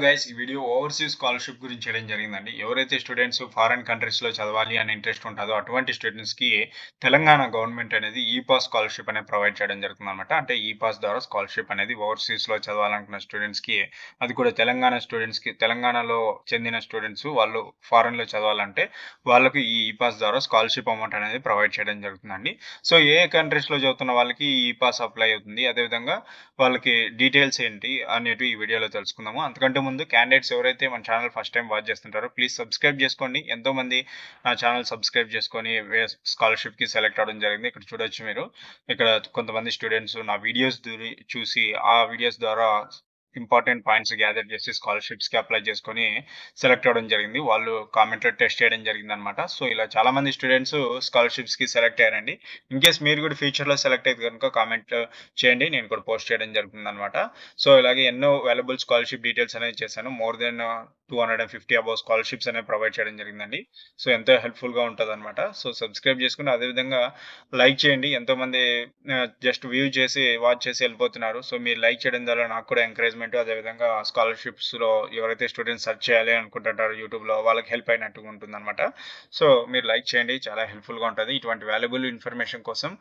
Guys ఈ video overseas scholarship గురించి చేయడం జరిగిందండి. ఎవరైతే స్టూడెంట్స్ ఫారిన్ కంట్రీస్‌లో చదవాలి అని ఇంట్రెస్ట్ ఉంటదో అటువంటి స్టూడెంట్స్‌కి తెలంగాణ గవర్నమెంట్ అనేది ఈ-పాస్ స్కాలర్‌షిప్ అనేది ప్రొవైడ్ చేయడం జరుగుతుందనమాట. అంటే ఈ-పాస్ ద్వారా స్కాలర్‌షిప్ అనేది ఓవర్సీస్‌లో చదవాలనుకున్న స్టూడెంట్స్‌కి అది కూడా తెలంగాణ స్టూడెంట్స్‌కి తెలంగాణలో చెందిన స్టూడెంట్స్ వాళ్ళు ఫారెన్‌లో చదవాలంటే వాళ్ళకి ఈ ఈ-పాస్ ద్వారా స్కాలర్‌షిప్ అమౌంట్ అనేది ప్రొవైడ్ చేయడం జరుగుతుందండి. సో ఏ కంట్రీస్‌లో చదువుతున్న వాళ్ళకి ఈ ఈ-పాస్ అప్లై అవుతుంది. అదేవిధంగా వాళ్ళకి డీటెయిల్స్ ఏంటి అనేటివి ఈ వీడియోలో తెలుసుకుందాము. అంతకంటే ముందు క్యాండిడేట్స్ ఎవరైతే మన ఛానల్ ఫస్ట్ టైం వాచ్ చేస్తుంటారో ప్లీజ్ సబ్స్క్రైబ్ చేసుకోండి. ఎంతోమంది నా ఛానల్ సబ్స్క్రైబ్ చేసుకొని స్కాలర్‌షిప్‌కి సెలెక్ట్ అవ్వడం జరిగింది. ఇక్కడ చూడొచ్చు మీరు. ఇక్కడ కొంతమంది స్టూడెంట్స్ నా వీడియోస్ చూసి ఆ వీడియోస్ ద్వారా ఇంపార్టెంట్ పాయింట్స్ గ్యాదర్ చేసి స్కాలర్‌షిప్స్‌కి అప్లై చేసుకొని సెలెక్ట్ అవ్వడం జరిగింది. వాళ్ళు కామెంట్‌లో టెస్ట్ చేయడం జరిగిందనమాట. సో ఇలా చాలామంది స్టూడెంట్స్ స్కాలర్‌షిప్స్‌కి సెలెక్ట్ అయ్యారండి. ఇన్‌కేస్ మీరు కూడా ఫ్యూచర్‌లో సెలెక్ట్ అయితే కనుక కామెంట్ చేయండి. నేను కూడా పోస్ట్ చేయడం జరుగుతుందనమాట. సో ఇలాగే ఎన్నో వాల్యుబుల్ స్కాలర్‌షిప్ డీటెయిల్స్ అనేవి చేశాను. మోర్ దెన్ 250 అబోవ్ స్కాలర్‌షిప్స్ అనేవి ప్రొవైడ్ చేయడం జరిగిందండి. సో ఎంతో హెల్ప్‌ఫుల్‌గా ఉంటదనమాట. సో సబ్స్క్రైబ్ చేసుకొని అదేవిధంగా లైక్ చేయండి. ఎంతోమంది జస్ట్ వ్యూ చేసి వాచ్ చేసి వెళ్ళిపోతున్నారు. సో మీరు లైక్ చేయడం ద్వారా నాకు కూడా ఎంకరేజ్‌మెంట్ అదేవిధంగా స్కాలర్‌షిప్స్‌లో ఎవరైతే స్టూడెంట్స్ సెర్చ్ చేయాలి అనుకుంటుంటారో యూట్యూబ్‌లో వాళ్ళకి హెల్ప్ అయినట్టుగా ఉంటుందనమాట. సో మీరు లైక్ చేయండి. చాలా హెల్ప్‌ఫుల్‌గా ఉంటది. ఇటువంటి వాల్యుబుల్ ఇన్ఫర్మేషన్ కోసం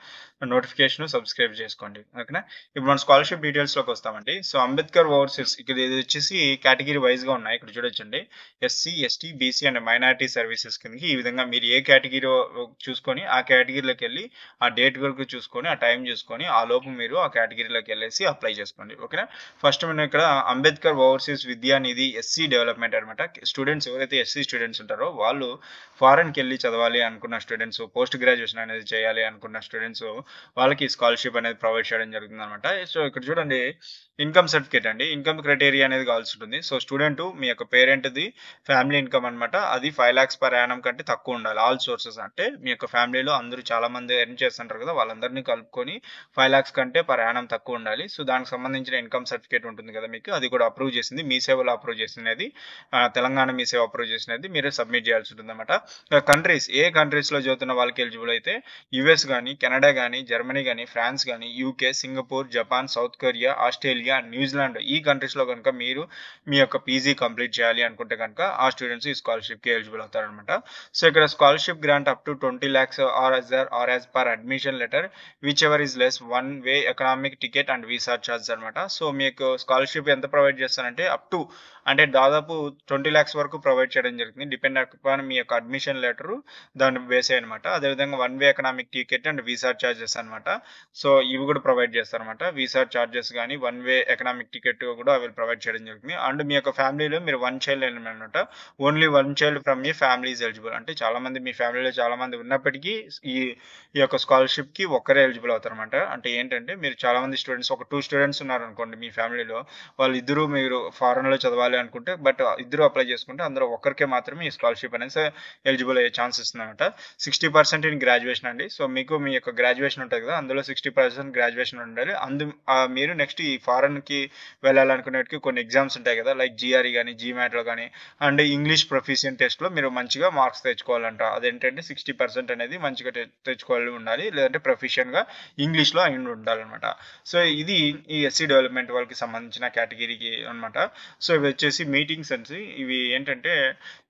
నోటిఫికేషన్ సబ్స్క్రైబ్ చేసుకోండి. ఓకేనా? ఇప్పుడు మనం స్కాలర్‌షిప్ డీటెయిల్స్‌లోకి వస్తామండి. సో అంబేద్కర్ ఓవర్సీస్ ఇక్కడ ఇది వచ్చేసి కేటగిరీ వైస్‌గా ఉన్నాయి. ఇక్కడ చూడొచ్చండి. SC, ST, BC and minority services కిందకి ఈ విధంగా మీరు ఏ కేటగిరీ చూసుకొని ఆ కేటగిరీలోకి వెళ్ళి ఆ డేట్ వరకు చూసుకొని ఆ టైం చూసుకొని ఆ లోపు మీరు ఆ కేటగిరీలోకి వెళ్ళేసి అప్లై చేసుకోండి. ఓకేనా? ఫస్ట్ మనం ఇక్కడ అంబేద్కర్ ఓవర్సీస్ విద్యానిధి ఎస్సీ డెవలప్మెంట్ అనమాట. స్టూడెంట్స్ ఎవరైతే ఎస్సీ స్టూడెంట్స్ ఉంటారో వాళ్ళు ఫారెన్‌కి వెళ్ళి చదవాలి అనుకున్న స్టూడెంట్స్ పోస్ట్ గ్రాడ్యుయేషన్ అనేది చేయాలి అనుకున్న స్టూడెంట్స్ వాళ్ళకి స్కాలర్‌షిప్ అనేది ప్రొవైడ్ చేయడం జరుగుతుందనమాట. సో ఇక్కడ చూడండి ఇన్‌కమ్ సర్టిఫికేట్ అండి. ఇన్‌కమ్ క్రైటీరియా అనేది కావాల్సి ఉంటుంది. సో స్టూడెంట్ మీ యొక్క పేరెంట్‌ది ఫ్యామిలీ ఇన్‌కమ్ అనమాట. అది 5 లాక్స్ పర్ యానమ్ కంటే తక్కువ ఉండాలి. ఆల్ సోర్సెస్ అంటే మీ యొక్క ఫ్యామిలీలో అందరూ చాలా మంది ఎర్న్ చేస్తుంటారు కదా! వాళ్ళందరిని కలుపుకొని 5 లాక్స్ కంటే పర్ యానమ్ తక్కువ ఉండాలి. సో దానికి సంబంధించిన ఇన్‌కమ్ సర్టిఫికేట్ ఉంటుంది కదా మీకు. అది కూడా అప్రూవ్ చేసింది. మీ సేవలో అప్రూవ్ చేసినది. తెలంగాణ మీ సేవ అప్రూవ్ చేసినది మీరు సబ్మిట్ చేయాల్సి ఉంటుందన్నమాట. కంట్రీస్ ఏ కంట్రీస్‌లో చదువుతున్న వాళ్ళకి ఎలిజిబుల్ అయితే యూఎస్ గాని, కెనడా గాని, జర్మనీ గాని, ఫ్రాన్స్ గాని, UK, Singapore, Japan, south Korea, Australia, New Zealand ఈ కంట్రీస్‌లో గనుక మీరు మీ యొక్క పీజీ కంప్లీట్ చేయాలి అనుకుంటే గనుక ఆ స్టూడెంట్స్ ఈ స్కాలర్‌షిప్‌కి ఎలిజిబుల్ అవుతారనమాట. సో ఇక్కడ scholarship grant up to 20 lakhs or as per admission letter whichever is less one way economic ticket and visa charge అనమాట. సో మీకు స్కాలర్‌షిప్ ఎంత ప్రొవైడ్ చేస్తారంటే అప్ టు అంటే దాదాపు 20 లాక్స్ వరకు ప్రొవైడ్ చేయడం జరుగుతుంది. డిపెండ్ అపాన్ మీ యొక్క అడ్మిషన్ లెటరు దాన్ని బేస్ అయ్యనమాట. అదేవిధంగా one way economic ticket and visa charges అనమాట. సో ఇవి కూడా ప్రొవైడ్ చేస్తారనమాట. వీసా చార్జెస్ గానీ, వన్ వే ఎకనామిక్ టికెట్ కూడా అవి ప్రొవైడ్ చేయడం జరుగుతుంది. అండ్ మీ యొక్క ఫ్యామిలీలో మీరు వన్ చైల్డ్ అనమాట. Only one child from me family is eligible. అంటే చాలా మంది మీ ఫ్యామిలీలో చాలా మంది ఉన్నప్పటికీ ఈ ఈ యొక్క స్కాలర్‌షిప్‌కి ఒక్కరే ఎలిజిబుల్ అవుతారనమాట. అంటే ఏంటంటే మీరు చాలా మంది స్టూడెంట్స్ ఒక 2 స్టూడెంట్స్ ఉన్నారనుకోండి మీ ఫ్యామిలీలో. వాళ్ళిద్దరూ మీరు ఫారెన్‌లో చదవాలి అనుకుంటే బట్ ఇద్దరు అప్లై చేసుకుంటే అందులో ఒక్కరికే మాత్రమే ఈ స్కాలర్‌షిప్ అనేది ఎలిజిబుల్ అయ్యే ఛాన్స్ ఇస్తుందనమాట. 60% ఇన్ గ్రాడ్యుయేషన్ అండి. సో మీకు మీ యొక్క గ్రాడ్యుయేషన్ ఉంటది కదా! అందులో 60% గ్రాడ్యుయేషన్ ఉండాలి. మీరు నెక్స్ట్ ఈ ఫారెన్‌కి వెళ్ళాలనుకునేటికి కొన్ని ఎగ్జామ్స్ ఉంటాయి కదా! లైక్ జీఆర్ఈ గాని, జీమాట్‌లో గాని అండ్ ఇంగ్లీష్ ప్రొఫిషియెంట్ టెస్ట్‌లో మీరు మంచిగా మార్క్స్ తెచ్చుకోవాలంట. అదేంటంటే 60% అనేది మంచిగా తెచ్చుకోవాలి ఉండాలి. లేదంటే ప్రొఫిషియెంట్‌గా ఇంగ్లీష్‌లో అయి ఉండాలనమాట. సో ఇది ఈ ఎస్సీ డెవలప్మెంట్ వాళ్ళకి సంబంధించిన కేటగిరీకి అనమాట. సో ఇవి వచ్చేసి మీటింగ్స్ అనేసి ఇవి ఏంటంటే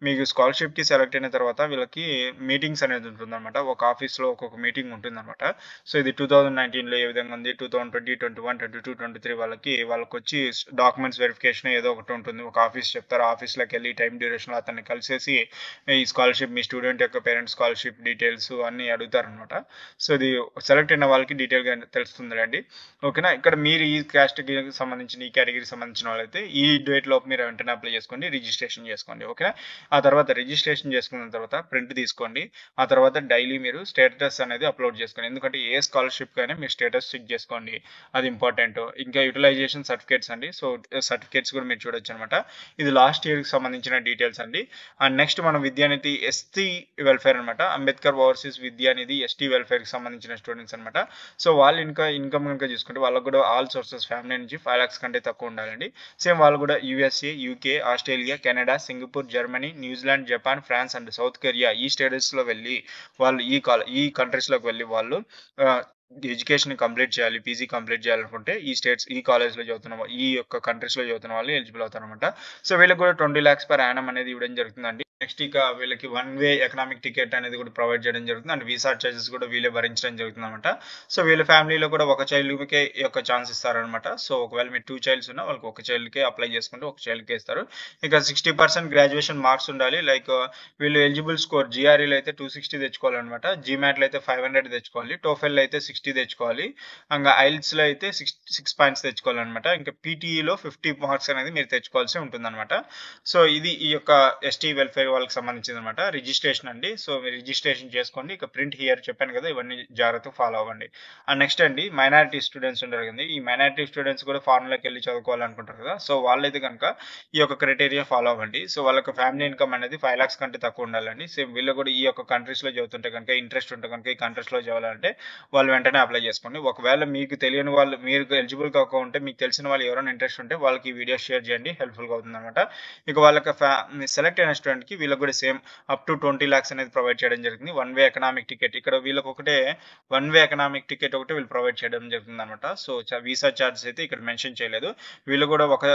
మీకు స్కాలర్‌షిప్‌కి సెలెక్ట్ అయిన తర్వాత వీళ్ళకి మీటింగ్స్ అనేది ఉంటుందన్నమాట. ఒక ఆఫీస్‌లో ఒక్కొక్క మీటింగ్ ఉంటుందన్నమాట. సో ఇది 2019లో ఏ విధంగా ఉంది, 2020, 21, 22, 23 వాళ్ళకొచ్చి డాక్యుమెంట్స్ వెరిఫికేషన్ ఏదో ఒకటి ఉంటుంది. ఒక ఆఫీస్ చెప్తారు. ఆ ఆఫీస్‌లోకెళ్ళి టైమ్ డ్యూరేషన్‌లో అతన్ని కలిసేసి ఈ స్కాలర్‌షిప్ మీ స్టూడెంట్ యొక్క పేరెంట్స్ స్కాలర్‌షిప్ డీటెయిల్స్ అన్నీ అడుగుతారనమాట. సో ఇది సెలెక్ట్ అయిన వాళ్ళకి డీటెయిల్‌గా తెలుస్తుందిలెండి. ఓకేనా? ఇక్కడ మీరు ఈ కాస్ట్‌కి సంబంధించిన ఈ కేటగిరీకి సంబంధించిన వాళ్ళైతే ఈ డేట్ లోపు మీరు వెంటనే అప్లై చేసుకోండి. రిజిస్ట్రేషన్ చేసుకోండి. ఓకేనా? ఆ తర్వాత రిజిస్ట్రేషన్ చేసుకున్న తర్వాత ప్రింట్ తీసుకోండి. ఆ తర్వాత డైలీ మీరు స్టేటస్ అనేది అప్లోడ్ చేసుకోండి. ఎందుకంటే ఏ స్కాలర్‌షిప్‌కైనా మీరు స్టేటస్ చెక్ చేసుకోండి. అది ఇంపార్టెంట్. ఇంకా యుటిలైజేషన్ సర్టిఫికేట్స్ అండి. సో సర్టిఫికేట్స్ కూడా మీరు చూడొచ్చనమాట. ఇది లాస్ట్ ఇయర్‌కి సంబంధించిన డీటెయిల్స్ అండి. అండ్ నెక్స్ట్ మనం విద్యానిధి ఎస్టీ వెల్ఫేర్ అనమాట. అంబేద్కర్ ఓవర్సీస్ విద్యానిధి ఎస్టీ వెల్ఫేర్‌కి సంబంధించిన స్టూడెంట్స్ అనమాట. సో వాళ్ళు ఇన్‌కమ్ కనుక చూసుకుంటే వాళ్ళకి కూడా ఆల్ సోర్సెస్ ఫ్యామిలీ నుంచి 5 లాక్స్ కంటే తక్కువ ఉండాలండి. సేమ్ వాళ్ళు కూడా USA, UK, Australia, Canada, Singapore, Germany, New Zealand, Japan, France and South Korea ఈ స్టేటస్‌లో వెళ్ళి వాళ్ళు ఈ కంట్రీస్‌లోకి వెళ్ళి వాళ్ళు ఎడ్యుకేషన్ కంప్లీట్ చేయాలి, పీజీ కంప్లీట్ చేయాలనుకుంటే ఈ కాలేజ్‌లో ఈ యొక్క కంట్రీస్‌లో చదువుతున్న వాళ్ళు ఎలిజిబుల్ అవుతారనమాట. సో, వీళ్ళకి కూడా 20 లాక్స్ పర్ యానమ్ అనేది ఇవ్వడం జరుగుతుందండి. నెక్స్ట్ ఇక వీళ్ళకి వన్ వే ఎకనామిక్ టికెట్ అనేది కూడా ప్రొవైడ్ చేయడం జరుగుతుంది. అండ్ వీసా చార్జెస్ కూడా వీళ్ళే భరించడం జరుగుతుందనమాట. సో, వీళ్ళ ఫ్యామిలీలో కూడా ఒక చైల్డ్‌కే ఈ యొక్క ఛాన్స్ ఇస్తారనమాట. సో, ఒకవేళ మీరు 2 చైల్డ్స్ ఉన్నా వాళ్ళకి ఒక చైల్డ్‌కే అప్లై చేసుకుంటే ఒక చైల్డ్‌కే ఇస్తారు. ఇక 60% గ్రాడ్యుయేషన్ మార్క్స్ ఉండాలి. లైక్ వీళ్ళు ఎలిజిబుల్ స్కోర్ జీఆర్ఈలో అయితే 260 తెచ్చుకోవాలనమాట. జీమాట్‌లో అయితే 500 తెచ్చుకోవాలి. టోఫెల్‌లో అయితే 60 తెచ్చుకోవాలి. ఇంగా ఐఎల్టీఎస్‌లో అయితే 6 పాయింట్స్ తెచ్చుకోవాలనమాట. ఇంకా పీటీఈలో 50 మార్క్స్ అనేది మీరు తెచ్చుకోవాల్సి ఉంటుందనమాట. సో, ఇది ఈ యొక్క ఎస్టీ వెల్ఫేర్ వాళ్ళకి సంబంధించిందనమాట. రిజిస్ట్రేషన్ అండి. సో, మీరు రిజిస్ట్రేషన్ చేసుకోండి. ఇక ప్రింట్ హియర్ చెప్పాను కదా! ఇవన్నీ జాగ్రత్తగా ఫాలో అవ్వండి. అండ్ నెక్స్ట్ అండి మైనారిటీ స్టూడెంట్స్ ఉంటారు కదండీ! ఈ మైనారిటీ స్టూడెంట్స్ కూడా ఫారెన్‌లోకెళ్ళి చదువుకోవాలనుకుంటారు కదా! సో, వాళ్ళైతే గనుక ఈ యొక్క క్రైటీరియా ఫాలో అవ్వండి. సో, వాళ్ళకి ఫ్యామిలీ ఇన్‌కమ్ అనేది 5 లాక్స్ కంటే తక్కువ ఉండాలండి. సేమ్ వీళ్ళు కూడా ఈ యొక్క కంట్రీస్‌లో చదువుతుంటే గనుక ఇంట్రెస్ట్ ఉంటే గనుక ఈ కంట్రీస్‌లో చదవాలంటే వాళ్ళు వెంటనే అప్లై చేసుకోండి. ఒకవేళ మీకు తెలియని వాళ్ళు మీరు ఎలిజిబుల్ కాకుంటే మీకు తెలిసిన వాళ్ళు ఎవరైనా ఇంట్రెస్ట్ ఉంటే వాళ్ళకి ఈ వీడియో షేర్ చేయండి. హెల్ప్‌ఫుల్‌గా అవుతుందనమాట. ఇక వాళ్ళకి సెలెక్ట్ అయిన స్టూడెంట్‌కి వీళ్ళకి కూడా సేమ్ అప్ టు 20 లాక్స్ అనేది ప్రొవైడ్ చేయడం జరుగుతుంది. One way economic ticket. ఇక్కడ వీళ్ళకి ఒకటే వన్ వే ఎకనామిక్ టికెట్ ఒకటి వీళ్ళు ప్రొవైడ్ చేయడం జరుగుతుందనమాట. సో, వీసా చార్జెస్ అయితే ఇక్కడ మెన్షన్ చేయలేదు. వీళ్ళు కూడా ఒక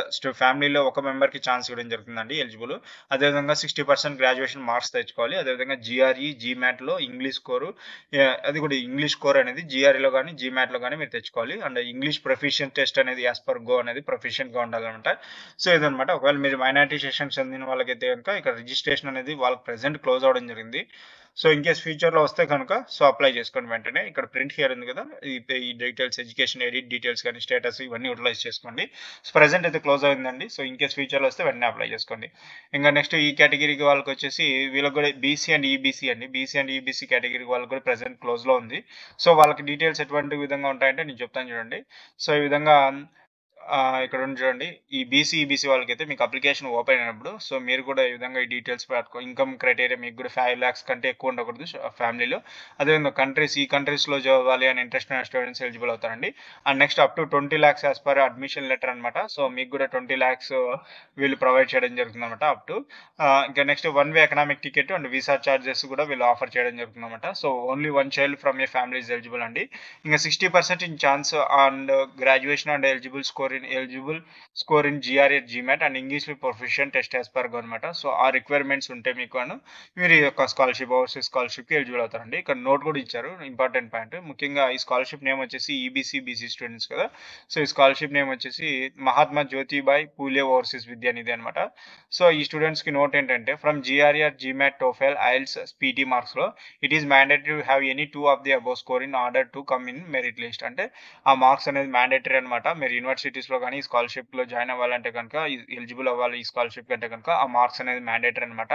ఫ్యామిలీలో ఒక మెంబర్‌కి ఛాన్స్ ఇవ్వడం జరుగుతుందండి ఎలిజిబుల్. అదేవిధంగా 60% గ్రాడ్యుయేషన్ మార్క్స్ తెచ్చుకోవాలి. అదేవిధంగా జీఆర్ఈ, జీమాట్‌లో ఇంగ్లీష్ స్కోరు అది కూడా ఇంగ్లీష్ స్కోర్ అనేది జీఆర్ఈలో గాని, జీమాట్‌లో గాని మీరు తెచ్చుకోవాలి. అండ్ ఇంగ్లీష్ ప్రొఫిషియెంట్ టెస్ట్ అనేది యాస్ పర్ గో అనేది ప్రొఫిషియెంట్‌గా ఉండాలనమాట. సో, ఇదనమాట. ఒకవేళ మీరు మైనారిటీ సెక్షన్‌కి చెందిన వాళ్ళకైతే గనుక ఇక్కడ రిజిస్ట్రేషన్ అనేది వాళ్ళకి ప్రెజెంట్ క్లోజ్ అవ్వడం జరిగింది. సో, ఇన్‌కేస్ ఫ్యూచర్‌లో వస్తే కనుక సో, అప్లై చేసుకోండి వెంటనే. ఇక్కడ ప్రింట్ హియర్ ఉంది కదా! ఈ డీటెయిల్స్ ఎడ్యుకేషన్ ఎడిట్ డీటెయిల్స్ గాని, స్టేటస్ ఇవన్నీ యుటిలైజ్ చేసుకోండి. సో, ప్రెజెంట్ అయితే క్లోజ్ అయిందండి. సో, ఇన్‌కేస్ ఫ్యూచర్‌లో వస్తే వెంటనే అప్లై చేసుకోండి. ఇంగా నెక్స్ట్ ఈ కేటగిరీకి వాళ్ళకొచ్చేసి వీళ్ళకి కూడా బీసీ అండ్ ఈబీసీ అండి. బీసీ అండ్ ఈబీసీ కేటగిరీ వాళ్ళకి కూడా ప్రెజెంట్ క్లోజ్‌లో ఉంది. సో, వాళ్ళకి డీటెయిల్స్ ఎటువంటి విధంగా ఉంటాయంటే నేను చెప్తాను చూడండి. సో, ఈ విధంగా ఇక్కడ ఉంది చూడండి. ఈ బీసీ, ఈబీసీ వాళ్ళకైతే మీకు అప్లికేషన్ ఓపెన్ అయినప్పుడు సో, మీరు కూడా ఈ విధంగా ఈ డీటెయిల్స్ ఇన్‌కమ్ క్రైటీరియా మీకు కూడా 5 లాక్స్ కంటే ఎక్కువ ఉండకూడదు ఫ్యామిలీలో. అదేవిధంగా ఈ కంట్రీస్‌లో చదవాలి అని ఇంట్రెస్ట్ ఉన్న స్టూడెంట్స్ ఎలిజిబుల్ అవుతారండి. And next up to 20 lakhs as per admission letter అనమాట. సో, మీకు కూడా 20 లాక్స్ వీళ్ళు ప్రొవైడ్ చేయడం జరుగుతుందన్నమాట అప్ టు. ఇంకా next one way economic ticket and visa charges కూడా వీళ్ళు ఆఫర్ చేయడం జరుగుతుందన్నమాట. So, only 1 child from a family is eligible అండి. ఇంకా 60% in chance and graduation and eligible score in GRE, GMAT and English proficient test as per go అనమాట. So, ఆ requirements ఉంటే మీకు మీరు ఈ యొక్క ఓవర్సీస్ స్కాలర్‌షిప్‌కి ఎలిజిబుల్ అవుతారండి. ఇక్కడ నోట్ కూడా ఇచ్చారు. Important point. ముఖ్యంగా ఈ స్కాలర్‌షిప్ నేమ్ వచ్చేసి ఈబీసీ, బీసీ స్టూడెంట్స్ కదా! సో, ఈ స్కాలర్‌షిప్ నేమ్ వచ్చేసి మహాత్మా జ్యోతిబాయ్ పూలే ఓవర్సీస్ విద్యానిధి అనమాట. సో, ఈ స్టూడెంట్స్‌కి నోట్ ఏంటంటే from GRE, GMAT, TOEFL, IELTS, PT మార్క్స్‌లో it is mandatory to have any 2 of the above score in order to come in merit list. అంటే ఆ మార్క్స్ అనేది మ్యాండేటరీ అనమాట. మీరు యూనివర్సిటీస్‌లో గాని ఈ స్కాలర్‌షిప్‌లో జాయిన్ అవ్వాలంటే గనుక ఎలిజిబుల్ అవ్వాలి ఈ స్కాలర్‌షిప్ అంటే గనుక ఆ మార్క్స్ అనేది మ్యాండేటరీ అనమాట.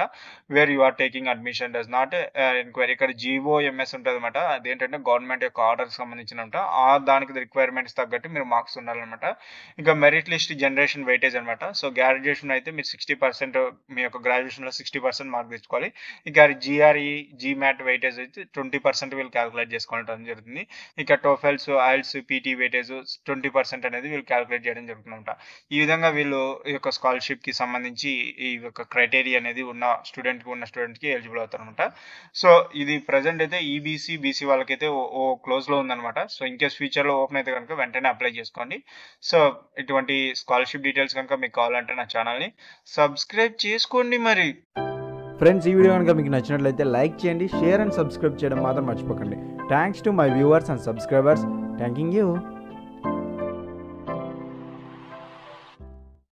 Where you are taking admission does not enquiry. ఇక్కడ జీఓఎంఎస్ ఉంటదనమాట. అదేంటంటే గవర్నమెంట్ యొక్క ఆర్డర్‌కి సంబంధించినమాట. దానికి రిక్వైర్మెంట్స్ తగ్గట్టు మీరు మార్క్స్ ఉండాలనమాట. ఇంకా మెరిట్ లిస్ట్ జనరేషన్ వెయిటేజ్ అనమాట. సో, గ్రాడ్యుయేషన్ అయితే మీరు 60% మీ యొక్క గ్రాడ్యుయేషన్‌లో 60% మార్క్ తెచ్చుకోవాలి. ఇక జీఆర్ఈ, జీమాట్ వెయిటేజ్ అయితే 20% వీళ్ళు క్యాలిక్యులేట్ చేసుకోవడం జరుగుతుంది. ఇక టోఫెల్స్, ఐఎల్టీఎస్, పీటీ వెయిటేజ్ 20% అనేది వీళ్ళు క్యాలిక్యులేట్ చేయడం జరుగుతుందన్నమాట. ఈ విధంగా వీళ్ళు ఈ యొక్క స్కాలర్‌షిప్‌కి సంబంధించి ఈ యొక్క క్రైటీరియా అనేది ఉన్న స్టూడెంట్‌కి ఎలిజిబుల్ అవుతారనమాట. సో, ఇది ప్రెజెంట్ అయితే ఈబీసీ, బీసీ వాళ్ళకైతే క్లోజ్‌లో ఉందన్నమాట. సో, ఇన్‌కేస్ ఫ్యూచర్‌లో ఓపెన్ అయితే గనుక వెంటనే అప్లై చేసుకోండి. సో, ఇటువంటి స్కాలర్‌షిప్ డీటెయిల్స్ కనుక మీకు కావాలంటే నా ఛానల్‌ని సబ్స్క్రైబ్ చేసుకోండి మరి. ఫ్రెండ్స్, ఈ వీడియో కనుక మీకు నచ్చినట్లయితే లైక్ చేయండి, షేర్ అండ్ సబ్స్క్రైబ్ చేయడం మాత్రం మర్చిపోకండి. Thanks to my viewers and subscribers. Thanking you.